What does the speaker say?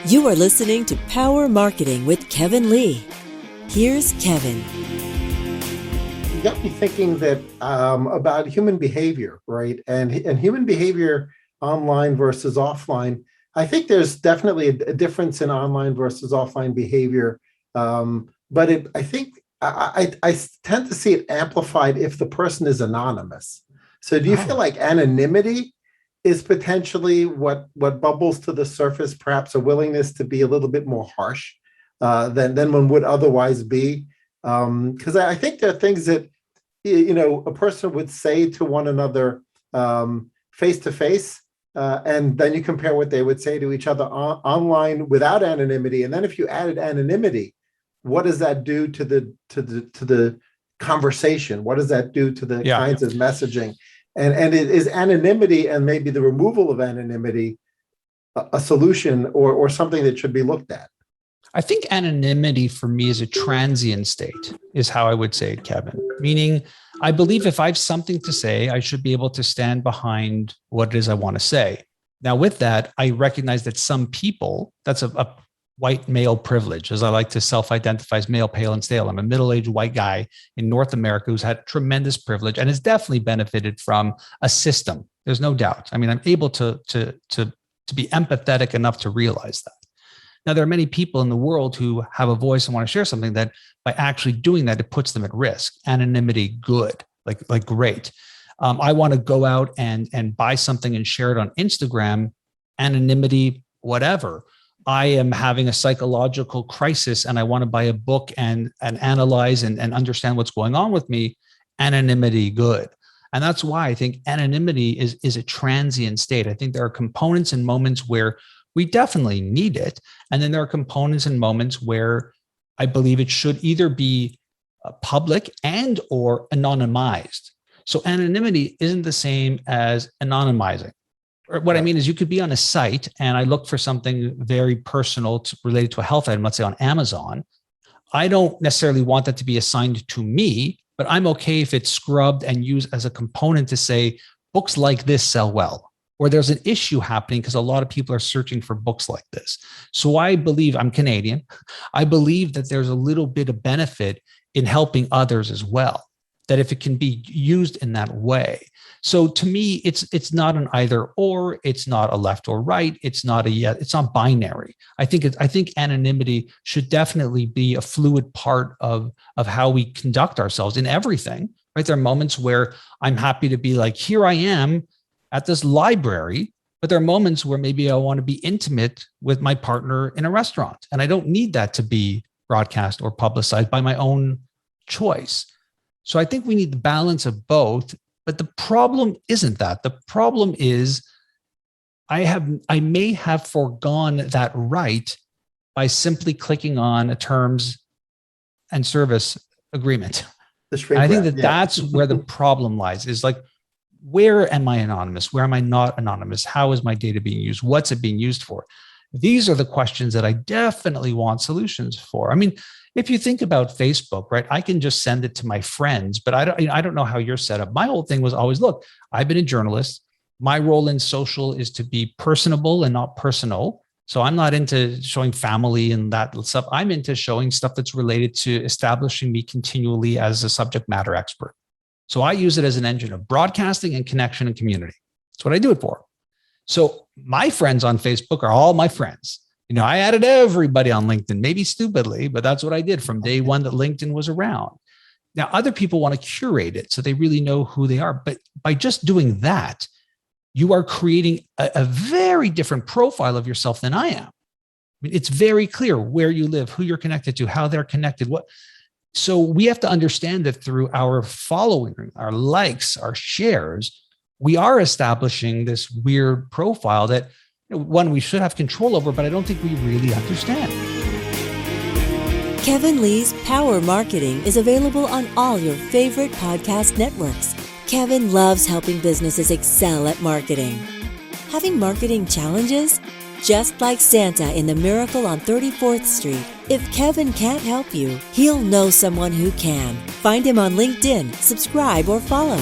You are listening to Power Marketing with Kevin Lee. Here's Kevin. You got me thinking that about human behavior, right? And human behavior online versus offline. I think there's definitely a difference in online versus offline behavior, but I tend to see it amplified if the person is anonymous. So do you feel like anonymity is potentially what bubbles to the surface, perhaps a willingness to be a little bit more harsh than one would otherwise be? Because I think there are things that, a person would say to one another face to face, and then you compare what they would say to each other online without anonymity. And then if you added anonymity, what does that do to the conversation? What does that do to the kinds of messaging? And it is anonymity and maybe the removal of anonymity a solution or something that should be looked at? I think anonymity for me is a transient state, is how I would say it, Kevin. Meaning, I believe if I have something to say, I should be able to stand behind what it is I want to say. Now, with that, I recognize that some people, that's a white male privilege, as I like to self-identify as male, pale, and stale. I'm a middle-aged white guy in North America who's had tremendous privilege and has definitely benefited from a system. There's no doubt. I mean, I'm able to be empathetic enough to realize that. Now, there are many people in the world who have a voice and want to share something that by actually doing that, it puts them at risk. Anonymity, good, like great. I want to go out and buy something and share it on Instagram. Anonymity, whatever. I am having a psychological crisis and I want to buy a book and analyze and understand what's going on with me. Anonymity, good. And that's why I think anonymity is a transient state. I think there are components and moments where we definitely need it. And then there are components and moments where I believe it should either be public and or anonymized. So anonymity isn't the same as anonymizing. What I mean is you could be on a site and I look for something very personal related to a health item, let's say on Amazon. I don't necessarily want that to be assigned to me, but I'm okay if it's scrubbed and used as a component to say books like this sell well, or there's an issue happening because a lot of people are searching for books like this. So I believe, I'm Canadian, I believe that there's a little bit of benefit in helping others as well, that if it can be used in that way. So to me, it's not an either or, it's not a left or right, it's not it's not binary. I think anonymity should definitely be a fluid part of how we conduct ourselves in everything. Right? There are moments where I'm happy to be like, here I am at this library, but there are moments where maybe I want to be intimate with my partner in a restaurant, and I don't need that to be broadcast or publicized by my own choice. So I think we need the balance of both. But the problem isn't that. The problem is I may have foregone that right by simply clicking on a terms and service agreement. And I think that's where the problem lies, is like, where am I anonymous? Where am I not anonymous? How is my data being used? What's it being used for? These are the questions that I definitely want solutions for. I mean, if you think about Facebook, right, I can just send it to my friends, but I don't know how you're set up. My whole thing was always, look, I've been a journalist. My role in social is to be personable and not personal. So I'm not into showing family and that stuff. I'm into showing stuff that's related to establishing me continually as a subject matter expert. So I use it as an engine of broadcasting and connection and community. That's what I do it for. So my friends on Facebook are all my friends. I added everybody on LinkedIn, maybe stupidly, but that's what I did from day one that LinkedIn was around. Now, other people want to curate it so they really know who they are. But by just doing that, you are creating a very different profile of yourself than I am. I mean, it's very clear where you live, who you're connected to, how they're connected. So we have to understand that through our following, our likes, our shares, we are establishing this weird profile that, one, we should have control over, but I don't think we really understand. Kevin Lee's Power Marketing is available on all your favorite podcast networks. Kevin loves helping businesses excel at marketing. Having marketing challenges? Just like Santa in the Miracle on 34th Street, if Kevin can't help you, he'll know someone who can. Find him on LinkedIn, subscribe, or follow.